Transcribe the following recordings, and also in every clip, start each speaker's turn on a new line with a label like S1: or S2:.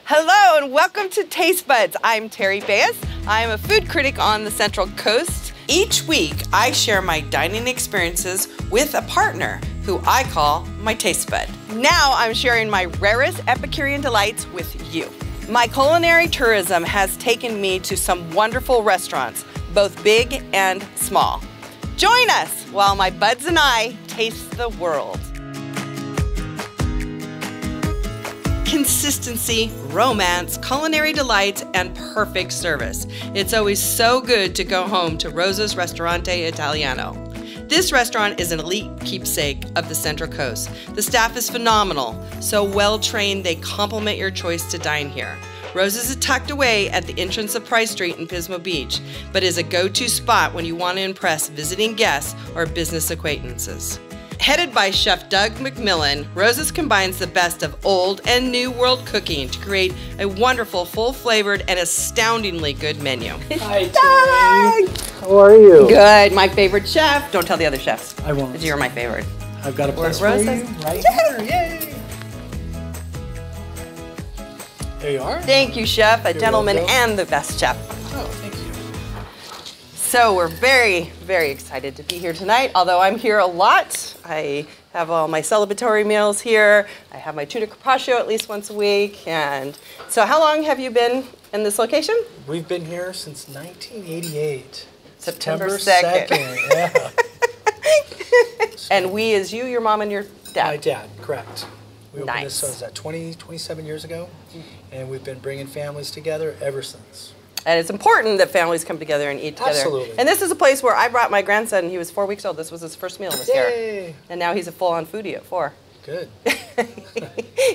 S1: Hello and welcome to Taste Buds. I'm Teri Bayus. I'm a food critic on the Central Coast. Each week, I share my dining experiences with a partner who I call my taste bud. Now I'm sharing my rarest Epicurean delights with you. My culinary tourism has taken me to some wonderful restaurants, both big and small. Join us while my buds and I taste the world. Consistency, romance, culinary delights, and perfect service. It's always so good to go home to Rosa's Ristorante Italiano. This restaurant is an elite keepsake of the Central Coast. The staff is phenomenal, so well trained they complement your choice to dine here. Rosa's is tucked away at the entrance of Price Street in Pismo Beach, but is a go-to spot when you want to impress visiting guests or business acquaintances. Headed by Chef Doug McMillan, Rosa's combines the best of old and new world cooking to create a wonderful, full-flavored, and astoundingly good menu.
S2: Hi, Teri. How are you?
S1: Good. My favorite chef. Don't tell the other chefs.
S2: I won't.
S1: Because you're my favorite.
S2: I've got a place for you right here. Yay! There you are.
S1: Thank you, Chef. A gentleman and the best chef.
S2: Oh, thank you.
S1: So we're very, very excited to be here tonight, although I'm here a lot. I have all my celebratory meals here. I have my Tuna Carpaccio at least once a week. And so how long have you been in this location?
S2: We've been here since 1988.
S1: September 2nd.
S2: Yeah.
S1: And we is you, your mom, and your dad?
S2: My dad, correct. We opened
S1: Nice.
S2: this, so was that 27 years ago? And we've been bringing families together ever since.
S1: And it's important that families come together and eat together.
S2: Absolutely.
S1: And this is a place where I brought my grandson. He was 4 weeks old. This was his first meal this year. And now he's a full-on foodie at 4.
S2: Good.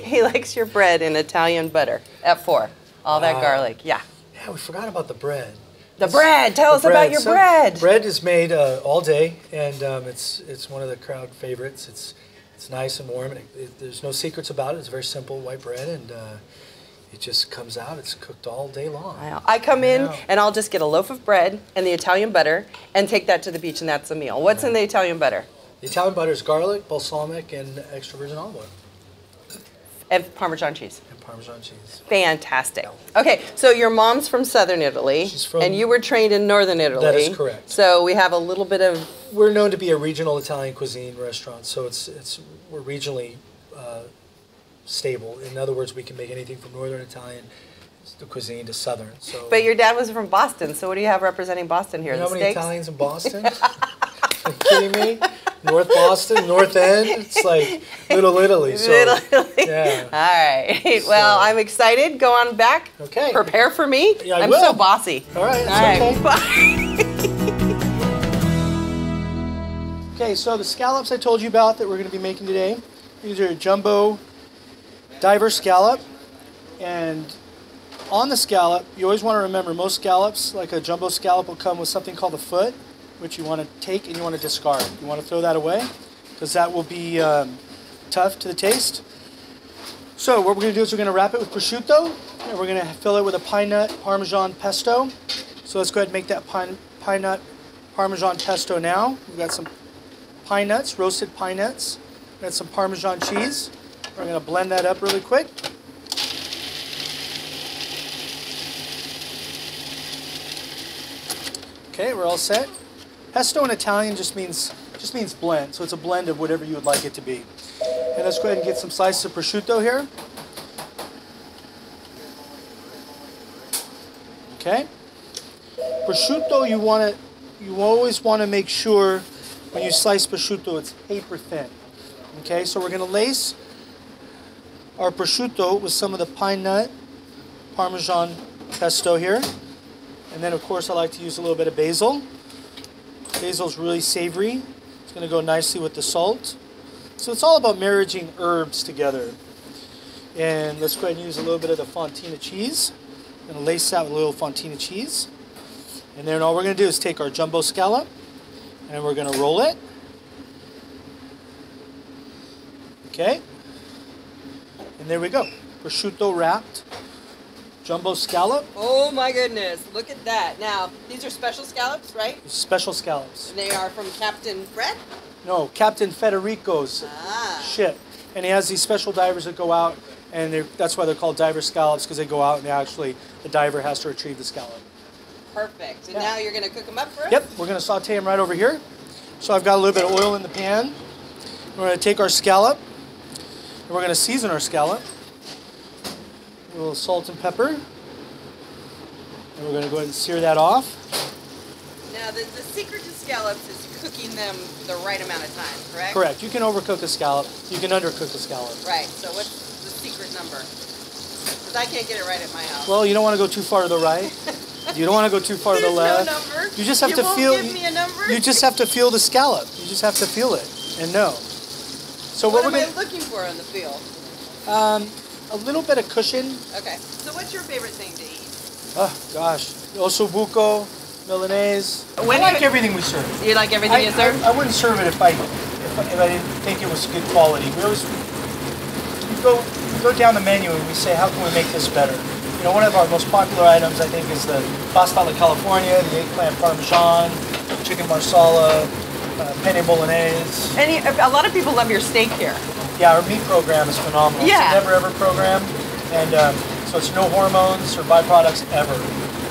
S1: He likes your bread in Italian butter at 4. All that garlic, yeah.
S2: Yeah, we forgot about the bread.
S1: The bread. Tell us about your bread.
S2: Bread is made all day, and it's one of the crowd favorites. It's nice and warm, and there's no secrets about it. It's very simple white bread, and it just comes out. It's cooked all day long.
S1: I come in and I'll just get a loaf of bread and the Italian butter and take that to the beach, and that's a meal. What's in the Italian butter?
S2: The Italian butter is garlic, balsamic, and extra virgin olive oil.
S1: And Parmesan cheese.
S2: And Parmesan cheese.
S1: Fantastic. Okay, so your mom's from Southern Italy, and you were trained in Northern Italy.
S2: That is correct.
S1: So we have a little bit of...
S2: We're known to be a regional Italian cuisine restaurant, so we're regionally stable. In other words, we can make anything from Northern Italian cuisine to Southern. So.
S1: But your dad was from Boston, so what do you have representing Boston here?
S2: You know how many
S1: steaks?
S2: Italians in Boston? Are you kidding me? North Boston, North End, it's like Little Italy. So,
S1: Little Italy.
S2: Yeah.
S1: All right. Well, I'm excited. Go on back.
S2: Okay.
S1: Prepare for me.
S2: Yeah, I
S1: I'm
S2: will.
S1: so bossy.
S2: All right.
S1: All right.
S2: Okay.
S1: Bye.
S2: Okay, so the scallops I told you about that we're going to be making today, these are jumbo diver scallop, and on the scallop, you always want to remember most scallops, like a jumbo scallop, will come with something called a foot, which you want to take and you want to discard. You want to throw that away because that will be tough to the taste. So what we're going to do is we're going to wrap it with prosciutto, and we're going to fill it with a pine nut Parmesan pesto. So let's go ahead and make that pine nut Parmesan pesto now. We've got some pine nuts, roasted pine nuts. We've got some Parmesan cheese. We're going to blend that up really quick. Okay, we're all set. Pesto in Italian just means blend, so it's a blend of whatever you would like it to be. And let's go ahead and get some slices of prosciutto here. Okay. Prosciutto, you always want to make sure when you slice prosciutto it's paper thin. Okay, so we're going to lace our prosciutto with some of the pine nut Parmesan pesto here. And then of course I like to use a little bit of basil. Basil's really savory. It's going to go nicely with the salt. So it's all about marrying herbs together. And let's go ahead and use a little bit of the fontina cheese. I'm going to lace that with a little fontina cheese. And then all we're going to do is take our jumbo scallop and we're going to roll it. Okay. And there we go. Prosciutto wrapped jumbo scallop.
S1: Oh my goodness, look at that. Now, these are special scallops, right?
S2: Special scallops.
S1: And they are from Captain Brett?
S2: No, Captain Federico's ship. And he has these special divers that go out and that's why they're called diver scallops, because they go out and the diver has to retrieve the scallop.
S1: Perfect. And now you're going to cook them up for us?
S2: Yep, we're going to saute them right over here. So I've got a little bit of oil in the pan. We're going to take our scallop, and we're going to season our scallop. A little salt and pepper. And we're going to go ahead and sear that off.
S1: Now, the secret to scallops is cooking them the right amount of time, correct?
S2: Correct. You can overcook a scallop. You can undercook a scallop.
S1: Right. So what's the secret number? Because I can't get it right at my house.
S2: Well, you don't want to go too far to the right. You don't want to go too far to the left.
S1: There's no number.
S2: You just have to feel.
S1: Give me a number?
S2: You just have to feel the scallop. You just have to feel it and know. So
S1: what am I looking for on the feel?
S2: A little bit of cushion.
S1: Okay. So what's your favorite thing to eat?
S2: Oh gosh, ossobuco, Milanese. I like everything we serve.
S1: You like everything you serve?
S2: I wouldn't serve it if I didn't think it was good quality. We go down the menu and we say, how can we make this better? You know, one of our most popular items, I think, is the pasta alla California, the eggplant Parmesan, chicken marsala, penne bolognese.
S1: And a lot of people love your steak here.
S2: Yeah, our meat program is phenomenal.
S1: Yeah.
S2: It's a never ever program, and so it's no hormones or byproducts ever,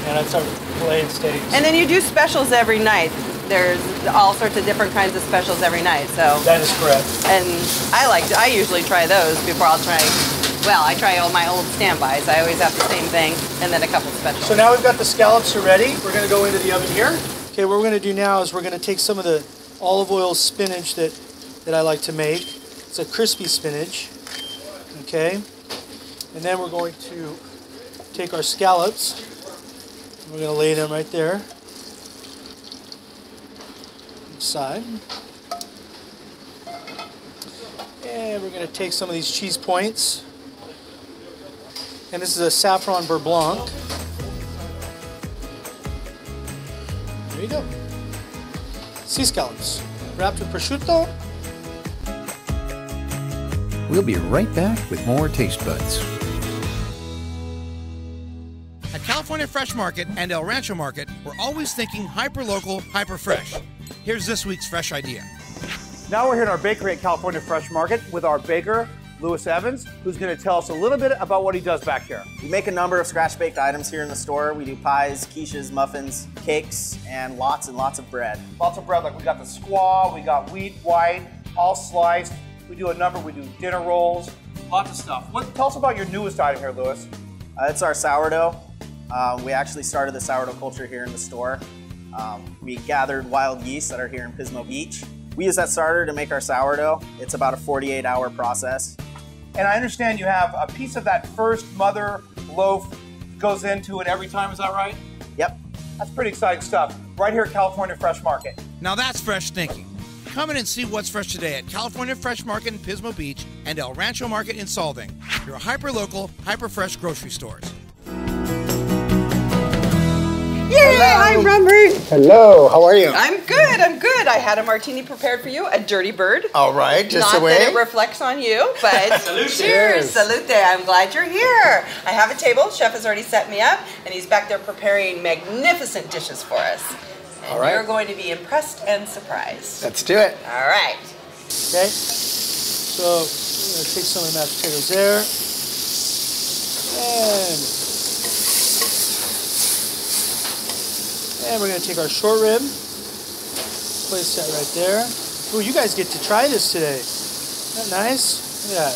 S2: and it's our filet and steaks.
S1: And then you do specials every night. There's all sorts of different kinds of specials every night. So
S2: that is correct.
S1: And I usually try those before I'll try. Well, I try all my old standbys. I always have the same thing, and then a couple specials.
S2: So now we've got the scallops are ready. We're going to go into the oven here. Okay, what we're going to do now is we're going to take some of the olive oil spinach that I like to make. It's a crispy spinach. Okay, and then we're going to take our scallops. We're going to lay them right there. Side. And we're going to take some of these cheese points. And this is a saffron beurre blanc. There you go. Sea scallops, wrapped with prosciutto.
S3: We'll be right back with more Taste Buds.
S4: At California Fresh Market and El Rancho Market, we're always thinking hyper-local, hyper-fresh. Here's this week's fresh idea.
S5: Now we're here at our bakery at California Fresh Market with our baker, Lewis Evans, who's going to tell us a little bit about what he does back here.
S6: We make a number of scratch-baked items here in the store. We do pies, quiches, muffins, cakes, and lots of bread.
S5: Lots of bread, like we got the squaw, we got wheat, white, all sliced. We do dinner rolls, lots of stuff. Tell us about your newest item here, Lewis.
S6: It's our sourdough. We actually started the sourdough culture here in the store. We gathered wild yeast that are here in Pismo Beach. We use that starter to make our sourdough. It's about a 48-hour process.
S5: And I understand you have a piece of that first mother loaf goes into it every time, is that right?
S6: Yep.
S5: That's pretty exciting stuff. Right here at California Fresh Market.
S4: Now that's fresh thinking. Come in and see what's fresh today at California Fresh Market in Pismo Beach and El Rancho Market in Solvang, your hyper-local, hyper-fresh grocery stores.
S1: Yay! Hi, Robert.
S7: Hello, how are you?
S1: I'm good. I had a martini prepared for you, a dirty bird.
S7: All right, just
S1: Not
S7: the way.
S1: that it reflects on you, but cheers. Salute. I'm glad you're here. I have a table. Chef has already set me up, and he's back there preparing magnificent dishes for us. And
S7: all right.
S1: You're going to be impressed and surprised.
S7: Let's do it.
S1: All right.
S2: Okay. So we're going to take some of the mashed potatoes there. And we're going to take our short rib, place that right there. Oh, you guys get to try this today. Isn't that nice? Look at that.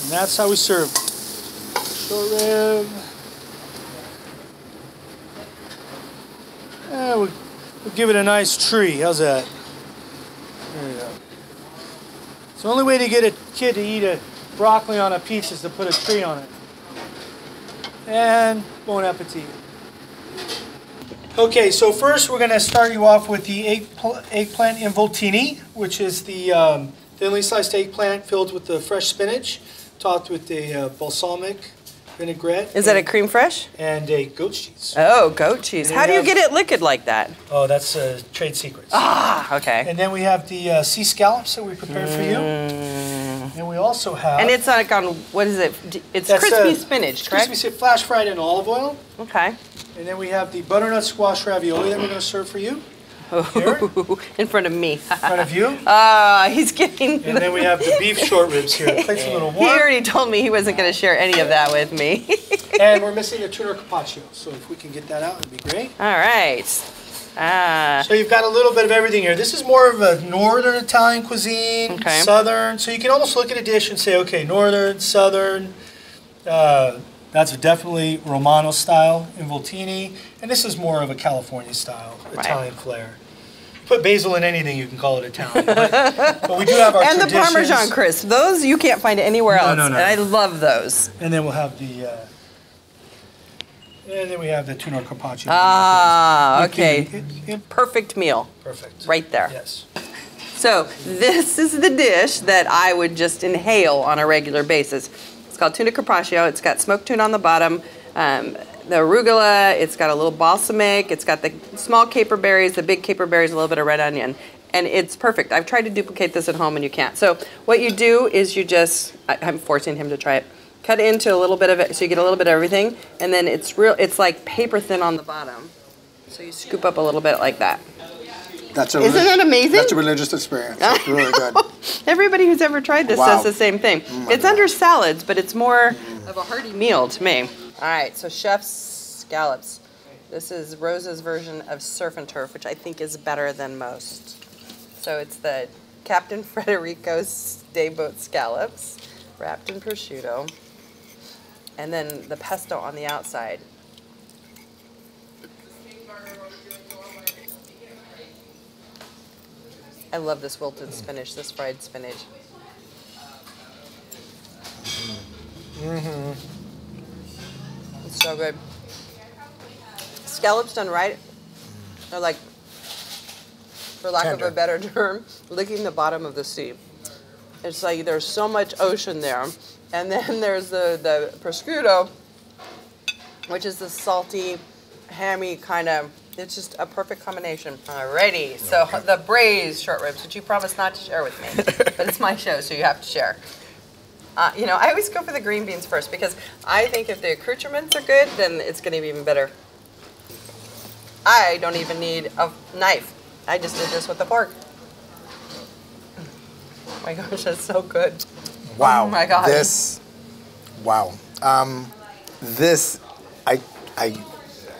S2: And that's how we serve. Short rib. We'll give it a nice tree. How's that? There you go. It's the only way to get a kid to eat a broccoli on a pizza is to put a tree on it. And bon appetit. Okay, so first we're going to start you off with the eggplant involtini, which is the thinly sliced eggplant filled with the fresh spinach, topped with the balsamic vinaigrette.
S1: Is that a cream fresh?
S2: And a goat cheese.
S1: Oh, goat cheese. How do you get it liquid like that?
S2: Oh, that's trade secrets.
S1: Ah, okay.
S2: And then we have the sea scallops that we prepared for you. And we also have...
S1: And it's like on, what is it? It's
S2: That's,
S1: crispy spinach, correct?
S2: Crispy flash fried in olive oil.
S1: Okay.
S2: And then we have the butternut squash ravioli that we're going to serve for you. Here.
S1: In front of me.
S2: In front of you.
S1: He's getting...
S2: And then we have the beef short ribs here. The plate's a little warm.
S1: He already told me he wasn't going to share any of that with me.
S2: And we're missing the tuna carpaccio. So if we can get that out, it'd be great.
S1: All right.
S2: So you've got a little bit of everything here. This is more of a northern Italian cuisine,
S1: okay.
S2: southern. So you can almost look at a dish and say, okay, northern, southern. That's definitely Romano style, Involtini. And this is more of a California style, Italian flair. Put basil in anything, you can call it Italian. But we do have our
S1: and
S2: traditions.
S1: the Parmesan crisp. Those you can't find anywhere else. No. And I love those.
S2: And then we'll have the... and then we have the tuna carpaccio.
S1: Okay. Perfect meal.
S2: Perfect.
S1: Right there.
S2: Yes.
S1: So this is the dish that I would just inhale on a regular basis. It's called tuna carpaccio. It's got smoked tuna on the bottom, the arugula. It's got a little balsamic. It's got the small caper berries, the big caper berries, a little bit of red onion. And it's perfect. I've tried to duplicate this at home and you can't. So what you do is you just, I'm forcing him to try it. Cut into a little bit of it so you get a little bit of everything, and then it's like paper thin on the bottom. So you scoop up a little bit like that. Isn't that amazing?
S7: That's a religious experience. That's really good.
S1: Everybody who's ever tried this says the same thing. It's under salads, but it's more of a hearty meal to me. All right, so chef's scallops. This is Rosa's version of surf and turf, which I think is better than most. So it's the Captain Frederico's Dayboat scallops, wrapped in prosciutto. And then the pesto on the outside. I love this wilted spinach, this fried spinach. It's so good. Scallops done right, they're like, for lack of a better term, licking the bottom of the sea. It's like there's so much ocean there. And then there's the prosciutto, which is the salty, hammy kind of, it's just a perfect combination. Alrighty, so the braised short ribs, which you promised not to share with me, but it's my show, so you have to share. You know, I always go for the green beans first because I think if the accoutrements are good, then it's going to be even better. I don't even need a knife. I just did this with a fork. Oh my gosh, that's so good.
S7: Wow.
S1: Oh my God.
S7: Wow.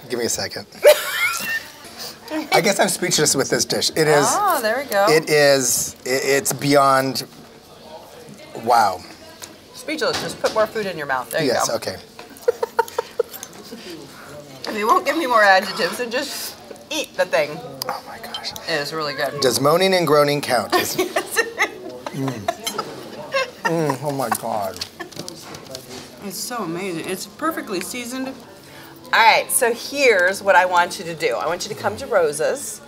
S7: Give me a second. I guess I'm speechless with this dish. It is.
S1: Oh, there we go.
S7: It's beyond, wow.
S1: Speechless, just put more food in your mouth. There you go.
S7: Yes, okay.
S1: If you won't give me more adjectives, then just eat the thing.
S7: Oh my gosh.
S1: It is really good.
S7: Does moaning and groaning count? Oh my God.
S1: It's so amazing. It's perfectly seasoned. All right, so here's what I want you to do. I want you to come to Rosa's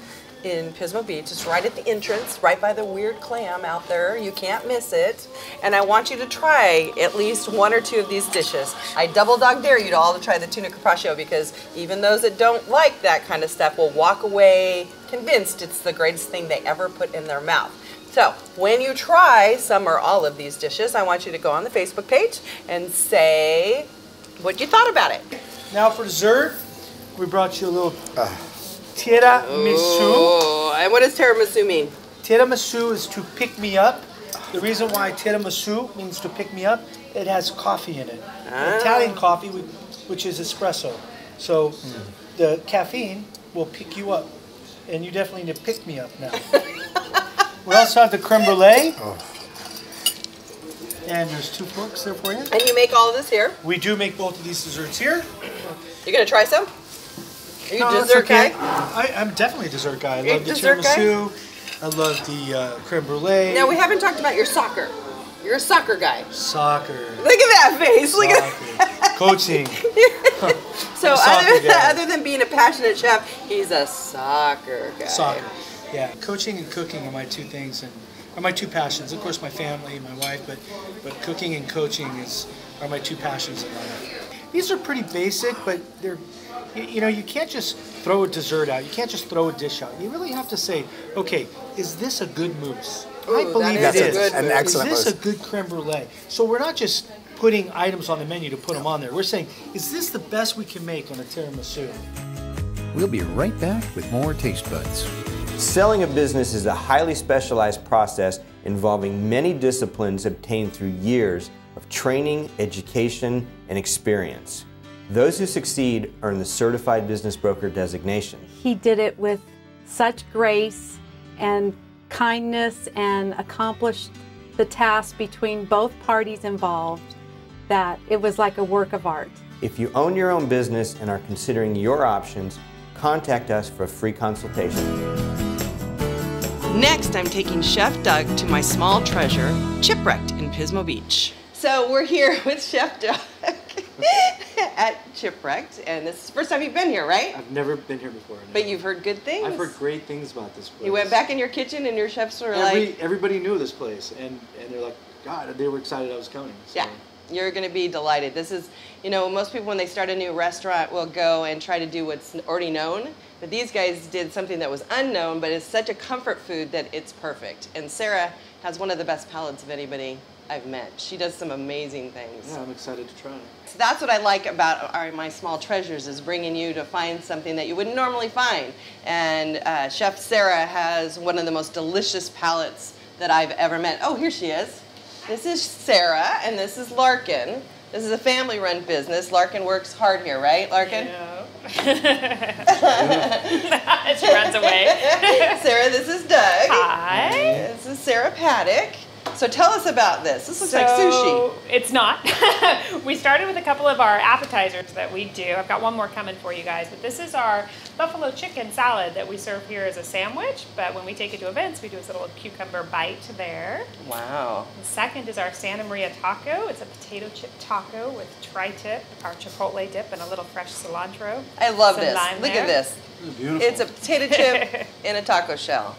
S1: in Pismo Beach. It's right at the entrance, right by the weird clam out there. You can't miss it. And I want you to try at least one or two of these dishes. I double dog dare you to all to try the tuna carpaccio because even those that don't like that kind of stuff will walk away convinced it's the greatest thing they ever put in their mouth. So when you try some or all of these dishes, I want you to go on the Facebook page and say what you thought about it.
S2: Now for dessert, we brought you a little tiramisu.
S1: Oh, and what does tiramisu mean?
S2: Tiramisu is to pick me up. The reason why tiramisu means to pick me up, it has coffee in it. Italian coffee, which is espresso. So the caffeine will pick you up. And you definitely need to pick me up now. We also have the creme brulee. And there's 2 forks there for you.
S1: And you make all of this here?
S2: We do make both of these desserts here.
S1: You gonna try some? Are you a dessert guy?
S2: I'm definitely a dessert guy. I love the tiramisu. I love the creme brulee.
S1: Now we haven't talked about your soccer. You're a soccer guy.
S2: Soccer.
S1: Look at that face. Look at that.
S2: Coaching.
S1: So other than being a passionate chef, he's a soccer guy.
S2: Soccer. Yeah. Coaching and cooking are my 2 things and are my 2 passions. Of course, my family, my wife, but cooking and coaching are my 2 passions in life. These are pretty basic, but they're, you know, you can't just throw a dessert out. You can't just throw a dish out. You really have to say, okay, is this a good mousse? I believe it is.
S7: An excellent
S2: Is this a
S7: roast.
S2: good creme brulee? So we're not just putting items on the menu to put them on there. We're saying, is this the best we can make on a tiramisu?
S3: We'll be right back with more Taste Buds.
S8: Selling a business is a highly specialized process involving many disciplines obtained through years of training, education, and experience. Those who succeed earn the Certified Business Broker designation.
S9: He did it with such grace and kindness and accomplished the task between both parties involved that it was like a work of art.
S8: If you own your own business and are considering your options, contact us for a free consultation.
S1: Next, I'm taking Chef Doug to my small treasure, Chipwrecked in Pismo Beach. So we're here with Chef Doug at Chipwrecked, and this is the first time you've been here, right?
S2: I've never been here before. No.
S1: But you've heard good things?
S2: I've heard great things about this place.
S1: You went back in your kitchen and your chefs were like...
S2: Everybody knew this place, and they're like, God, they were excited I was coming. So.
S1: Yeah, you're going to be delighted. This is, you know, most people when they start a new restaurant will go and try to do what's already known, but these guys did something that was unknown, but it's such a comfort food that it's perfect. And Sarah has one of the best palates of anybody I've met. She does some amazing things.
S2: Yeah, I'm excited to try it.
S1: So that's what I like about my small treasures, is bringing you to find something that you wouldn't normally find. And Chef Sarah has one of the most delicious palates that I've ever met. Oh, here she is. This is Sarah, and this is Larkin. This is a family-run business. Larkin works hard here, right, Larkin?
S10: Yeah. She runs away.
S1: Sarah, this is Doug.
S10: Hi.
S1: This is Sarah Paddock. So tell us about this. This looks like sushi.
S10: It's not. We started with a couple of our appetizers that we do. I've got one more coming for you guys, but this is our buffalo chicken salad that we serve here as a sandwich, but when we take it to events, we do this little cucumber bite there.
S1: Wow.
S10: The second is our Santa Maria taco. It's a potato chip taco with tri-tip, our chipotle dip, and a little fresh cilantro.
S1: I love
S10: Some
S1: this.
S10: lime
S1: Look
S10: there.
S1: at this.
S2: This is beautiful.
S1: It's a potato chip in a taco shell.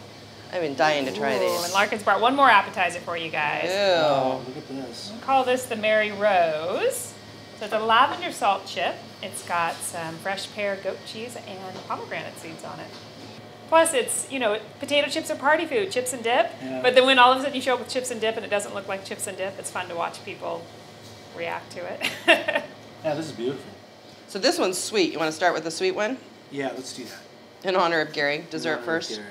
S1: I've been dying to try
S10: Ooh,
S1: these.
S10: and Larkin's brought one more appetizer for you guys.
S1: Ew.
S2: Oh, look at this.
S10: We call this the Mary Rose. So it's a lavender salt chip. It's got some fresh pear, goat cheese, and pomegranate seeds on it. Plus, it's, you know, potato chips are party food, chips and dip.
S2: Yeah.
S10: But then when all of a sudden you show up with chips and dip and it doesn't look like chips and dip, it's fun to watch people react to it.
S2: Yeah, this is beautiful.
S1: So this one's sweet. You want to start with the sweet one?
S2: Yeah, let's do that.
S1: In honor of Gary. Dessert first.
S2: Gary.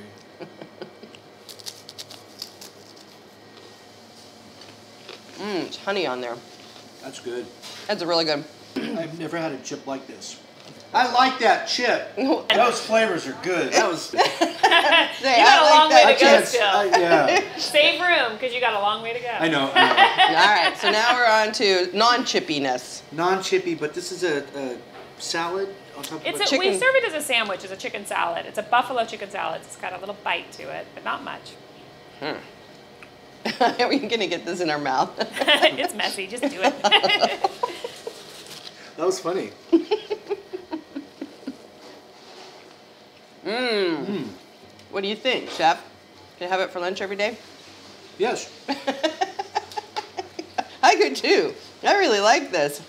S1: It's honey on there.
S2: That's good.
S1: That's really good.
S2: I've never had a chip like this. I like that chip. Those flavors are good. That was.
S10: You got a long way to go still.
S2: Yeah.
S10: Save room, because you got a long way to go.
S2: I know.
S1: All right, so now we're on to non-chippiness.
S2: Non-chippy, but this is a salad on top of
S10: It's
S2: a
S10: a,
S1: chicken.
S10: we serve it as a sandwich, as a chicken salad. It's a buffalo chicken salad. It's got a little bite to it, but not much.
S1: Are we going to get this in our mouth?
S10: It's messy. Just do it.
S2: That was funny.
S1: What do you think, Chef? Can I have it for lunch every day?
S2: Yes.
S1: I could too. I really like this.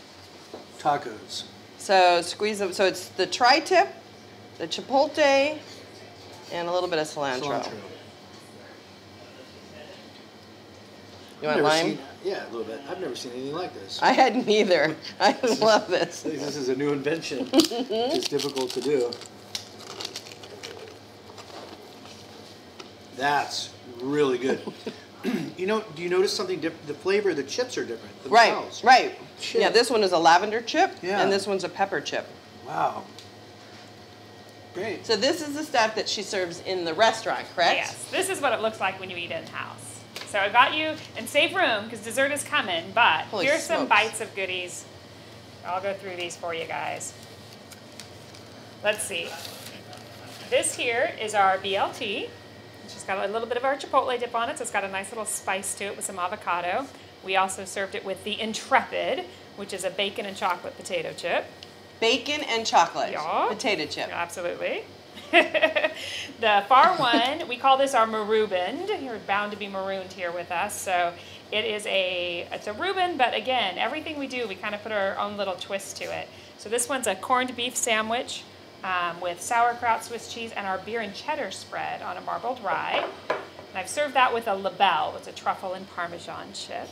S2: Tacos.
S1: So squeeze them. So it's the tri-tip, the chipotle, and a little bit of cilantro. You want lime?
S2: Yeah, a little bit. I've never seen anything like this.
S1: I hadn't either. I love this.
S2: This is a new invention. It's difficult to do. That's really good. You know, do you notice something different? The flavor of the chips are different themselves.
S1: Right.
S2: Chip.
S1: Yeah, this one is a lavender chip,
S2: Yeah.
S1: and this one's a pepper chip.
S2: Wow. Great.
S1: So this is the stuff that she serves in the restaurant, correct?
S10: Yes. This is what it looks like when you eat in-house. So I got you, and save room, because dessert is coming, but
S1: Holy
S10: here's some
S1: smokes.
S10: bites of goodies. I'll go through these for you guys. Let's see. This here is our BLT. It's got a little bit of our chipotle dip on it, so it's got a nice little spice to it with some avocado. We also served it with the Intrepid, which is a bacon and chocolate potato chip.
S1: Bacon and chocolate.
S10: Yeah.
S1: Potato chip.
S10: Absolutely. The far one, we call this our Marubin. You're bound to be marooned here with us. So it's a Reuben, but again, everything we do, we kind of put our own little twist to it. So this one's a corned beef sandwich with sauerkraut, Swiss cheese, and our beer and cheddar spread on a marbled rye. And I've served that with a labelle. It's a truffle and Parmesan chip.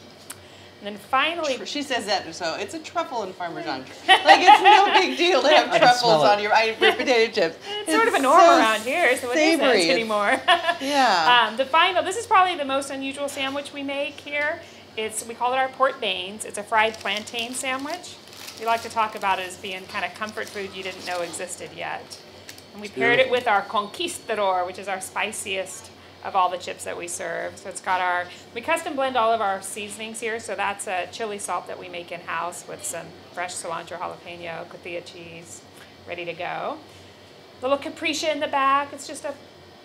S10: And then finally...
S1: She says that, so it's a truffle and Parmesan. Like, it's no big deal to have truffles on your potato chips.
S10: It's sort of a norm around here, so it isn't anymore.
S1: Yeah.
S10: This is probably the most unusual sandwich we make here. We call it our Port Baines. It's a fried plantain sandwich. We like to talk about it as being kind of comfort food you didn't know existed yet. And we paired it with our Conquistador, which is our spiciest of all the chips that we serve. So it's got we custom blend all of our seasonings here. So that's a chili salt that we make in-house with some fresh cilantro, jalapeno, cotija cheese, ready to go. Little capriccia in the back. It's just a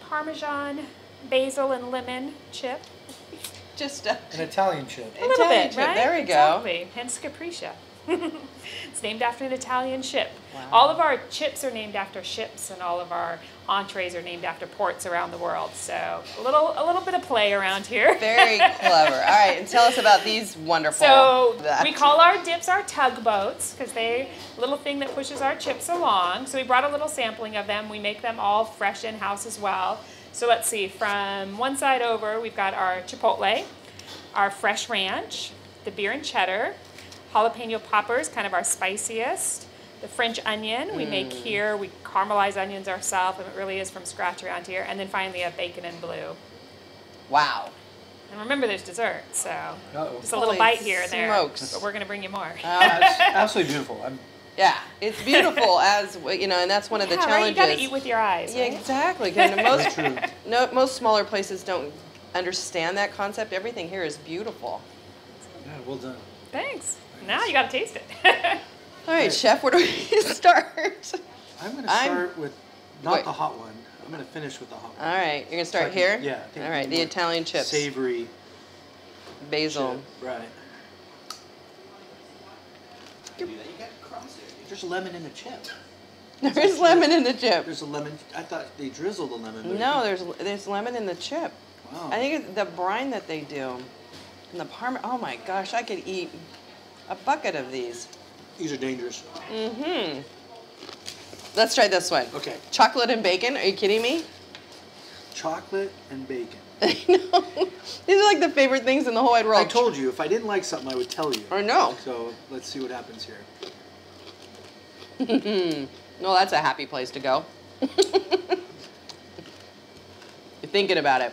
S10: Parmesan, basil, and lemon chip.
S2: Just an Italian chip.
S10: A little bit, right?
S1: There we go.
S10: Exactly. Hence capriccia. It's named after an Italian ship. Wow. All of our chips are named after ships, and all of our entrees are named after ports around the world. So a little bit of play around here.
S1: Very clever. All right, and tell us about these wonderful.
S10: So we call our dips our tugboats because they're a little thing that pushes our chips along. So we brought a little sampling of them. We make them all fresh in-house as well. So let's see, from one side over, we've got our chipotle, our fresh ranch, the beer and cheddar, jalapeno poppers, kind of our spiciest, the French onion we make here. We caramelize onions ourselves, and it really is from scratch around here. And then finally a bacon and blue.
S1: Wow.
S10: And remember, there's dessert, so just a little bite here and there. But we're going to bring you more.
S2: That's absolutely beautiful.
S1: Yeah, it's beautiful as, you know, and that's one of the challenges.
S10: Right? You got to eat with your eyes.
S1: Yeah,
S10: right?
S1: exactly. Most smaller places don't understand that concept. Everything here is beautiful.
S2: Yeah, well done.
S10: Thanks. Now you got to taste it.
S1: All right, Chef, where do we start?
S2: I'm going to start with not the hot one. I'm going to finish with the hot one.
S1: All right, you're going to start here?
S2: Yeah.
S1: All right, the Italian chips.
S2: Savory.
S1: Basil.
S2: Chip. Right. There's lemon in the chip.
S1: There is lemon in the chip.
S2: There's a lemon. I thought they drizzled the lemon.
S1: No, there's lemon in the chip.
S2: Wow.
S1: I think it's the brine that they do. And the Parmesan. Oh my gosh, I could eat a bucket of these.
S2: These are dangerous.
S1: Mm-hmm. Let's try this one.
S2: Okay.
S1: Chocolate and bacon. Are you kidding me?
S2: Chocolate and bacon.
S1: I know. These are like the favorite things in the whole wide world.
S2: I told you, if I didn't like something, I would tell you.
S1: I know.
S2: So let's see what happens here.
S1: No, that's a happy place to go. You're thinking about it.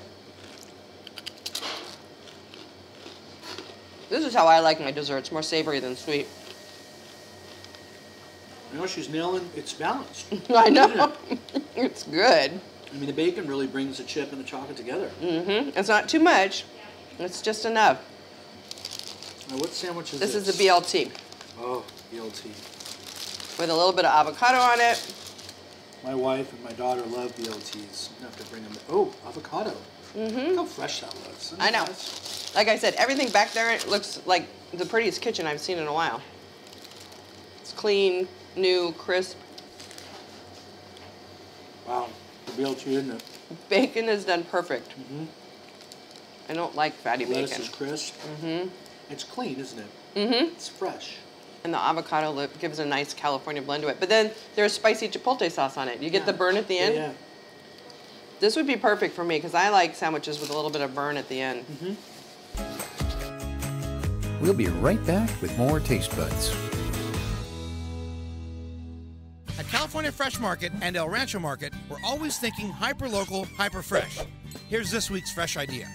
S1: This is how I like my desserts, more savory than sweet.
S2: You know, she's nailing, it's balanced.
S1: I know. It's good.
S2: I mean, the bacon really brings the chip and the chocolate together.
S1: Mm-hmm. It's not too much. It's just enough.
S2: Now, what sandwich is this?
S1: This is the BLT.
S2: Oh, BLT.
S1: With a little bit of avocado on it.
S2: My wife and my daughter love BLTs. You have to bring them. Oh, avocado. Mm-hmm. Look how fresh that looks.
S1: I know. Nice? Like I said, everything back there, it looks like the prettiest kitchen I've seen in a while. It's clean, new, crisp.
S2: Wow. The BLT, isn't it?
S1: Bacon is done perfect. Mm-hmm. I don't like fatty bacon.
S2: Lettuce is crisp.
S1: Mm-hmm.
S2: It's clean, isn't it?
S1: Mm-hmm.
S2: It's fresh.
S1: And the avocado gives a nice California blend to it. But then there's spicy chipotle sauce on it. You get the burn at the end.
S2: Yeah.
S1: This would be perfect for me because I like sandwiches with a little bit of burn at the end.
S2: Mm-hmm.
S3: We'll be right back with more Taste Buds.
S4: At California Fresh Market and El Rancho Market, we're always thinking hyper-local, hyper-fresh. Here's this week's fresh idea.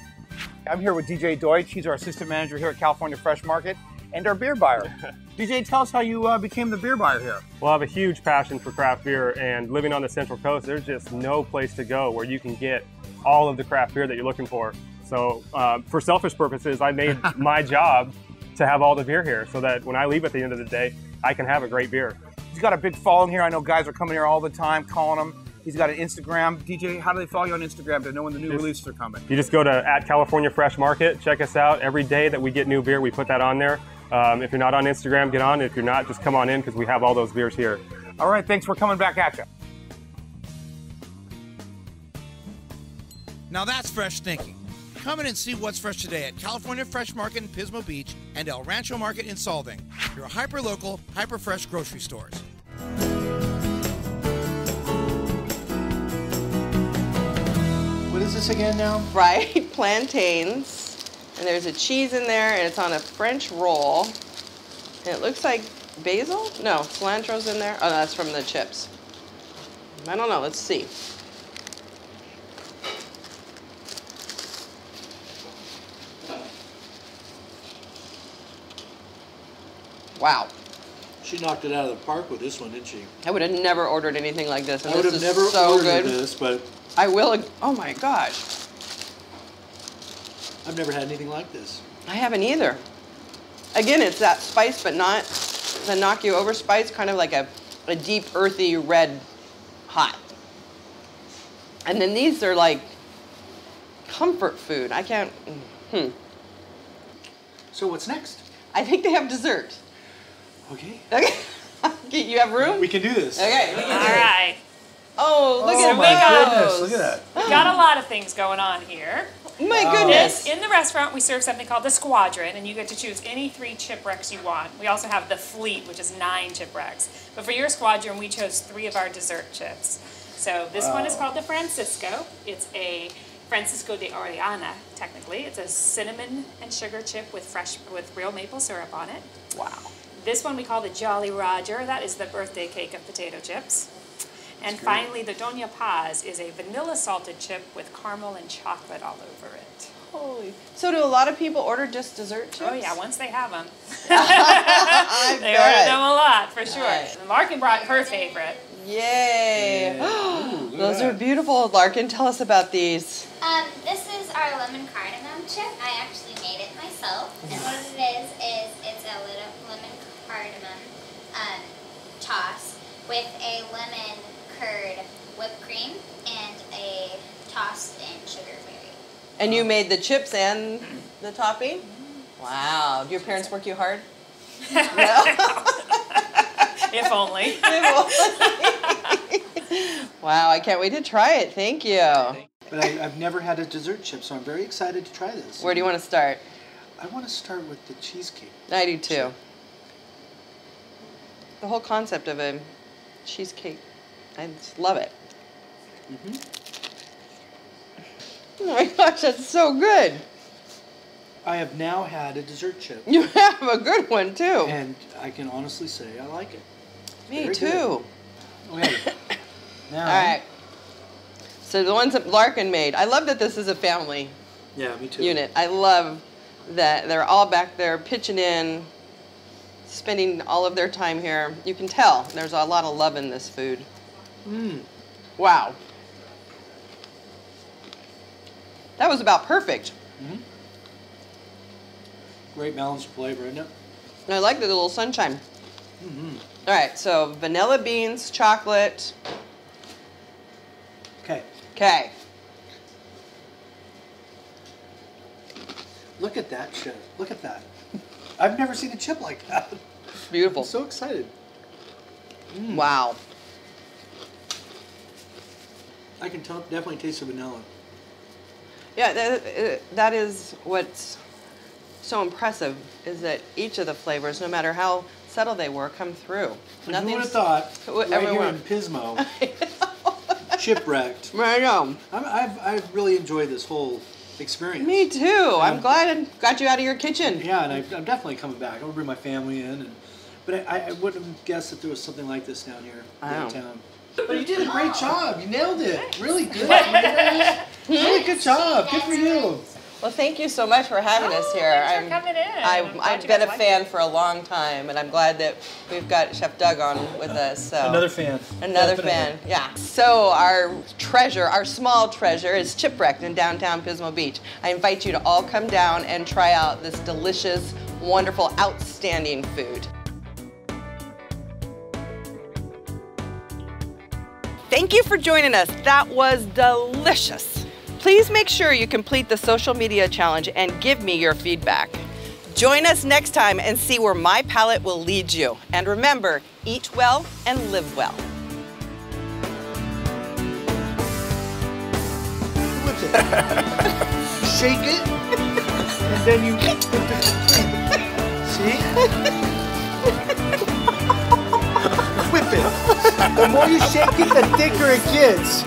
S5: I'm here with DJ Deutsch. He's our assistant manager here at California Fresh Market and our beer buyer. DJ, tell us how you became the beer buyer here.
S11: Well, I have a huge passion for craft beer, and living on the Central Coast, there's just no place to go where you can get all of the craft beer that you're looking for. So for selfish purposes, I made my job to have all the beer here so that when I leave at the end of the day, I can have a great beer.
S5: He's got a big following here. I know guys are coming here all the time, calling him. He's got an Instagram. DJ, how do they follow you on Instagram to know when the new releases are coming?
S11: You just go to @California Fresh Market, check us out. Every day that we get new beer, we put that on there. If you're not on Instagram, get on. If you're not, just come on in because we have all those beers here.
S5: All right, thanks for coming back at you.
S4: Now that's fresh thinking. Come in and see what's fresh today at California Fresh Market in Pismo Beach and El Rancho Market in Solvang, your hyper-local, hyper-fresh grocery stores.
S2: What is this again now?
S1: Fried plantains. And there's a cheese in there, and it's on a French roll. And it looks like basil? No, cilantro's in there. Oh, no, that's from the chips. I don't know. Let's see. Wow.
S2: She knocked it out of the park with this one, didn't she?
S1: I would have never ordered anything like this. And
S2: I would have never ordered this, but
S1: I will. Oh my gosh.
S2: I've never had anything like this.
S1: I haven't either. Again, it's that spice, but not the knock you over spice, kind of like a deep, earthy, red hot. And then these are like comfort food. I can't.
S2: So what's next?
S1: I think they have dessert.
S2: Okay.
S1: Okay. You have room?
S2: We can do this.
S1: Okay. We can do
S10: All right.
S1: Oh, look
S10: So
S1: at
S10: we got-
S2: Goodness, look at that.
S10: We got a lot of things going on here.
S1: My goodness.
S10: In the restaurant, we serve something called the Squadron, and you get to choose any 3 chipwrecks you want. We also have the Fleet, which is 9 chipwrecks. But for your Squadron, we chose 3 of our dessert chips. So this one is called the Francisco. It's a Francisco de Orellana, technically. It's a cinnamon and sugar chip with real maple syrup on it.
S1: Wow.
S10: This one we call the Jolly Roger. That is the birthday cake of potato chips. And finally, the Doña Paz is a vanilla salted chip with caramel and chocolate all over it.
S1: Holy. So do a lot of people order just dessert chips?
S10: Oh yeah, once they have them.
S1: I
S10: They
S1: bet.
S10: order them a lot, for sure.
S1: Right.
S10: And Larkin brought her favorite.
S1: Yay. Those are beautiful. Larkin, tell us about these.
S12: This is our lemon cardamom chip. I actually made it myself. And what it is it's a little lemon cardamom toss with a lemon curd whipped cream and a tossed in sugar berry.
S1: And you made the chips and the topping? Wow. Do your parents work you hard?
S10: If only.
S1: Wow, I can't wait to try it. Thank you.
S2: But I've never had a dessert chip, so I'm very excited to try this.
S1: Where do you want to start?
S2: I want to start with the cheesecake.
S1: I do too. The whole concept of a cheesecake, I just love it. Oh my gosh, that's so good.
S2: I have now had a dessert chip.
S1: You have a good one too.
S2: And I can honestly say I like it.
S1: Me
S2: Very
S1: too.
S2: Good. Okay. Now.
S1: All right. So the ones that Larkin made, I love that this is a family
S2: Yeah, me too.
S1: unit. I love that they're all back there pitching in, spending all of their time here. You can tell there's a lot of love in this food. Wow. That was about perfect.
S2: Great balanced flavor, isn't it?
S1: And I like the little sunshine. All right, so vanilla beans, chocolate.
S2: Okay.
S1: Okay.
S2: Look at that, Chef. Look at that. I've never seen a chip like that.
S1: It's beautiful.
S2: I'm so excited.
S1: Wow.
S2: I can definitely taste the vanilla.
S1: Yeah, that is what's so impressive, is that each of the flavors, no matter how subtle they were, come through.
S2: And who would have thought, right here
S1: everyone.
S2: in Pismo, Chipwrecked.
S1: I know.
S2: I've really enjoyed this whole experience.
S1: Me too. I'm glad I got you out of your kitchen.
S2: Yeah, and I'm definitely coming back. I'm going to bring my family in. But I wouldn't have guessed that there was something like this down here downtown. But you did a great job. You nailed it. Really good. Really good job. Good for you.
S1: Well, thank you so much for having us here.
S10: Thanks for coming in.
S1: I've been a fan for a long time, and I'm glad that we've got Chef Doug on with us. So.
S2: Another fan.
S1: Another
S2: Definitely.
S1: fan, yeah. So our treasure, our small treasure, is Chipwrecked in downtown Pismo Beach. I invite you to all come down and try out this delicious, wonderful, outstanding food. Thank you for joining us. That was delicious. Please make sure you complete the social media challenge and give me your feedback. Join us next time and see where my palate will lead you. And remember, eat well and live well.
S2: Whip it. Shake it, and then you whip it. See? Whip it. The more you shake it, the thicker it gets.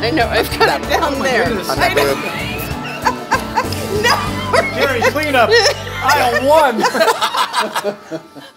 S1: I know, I've got it down there. I know. No!
S2: Jerry, clean up. Aisle 1.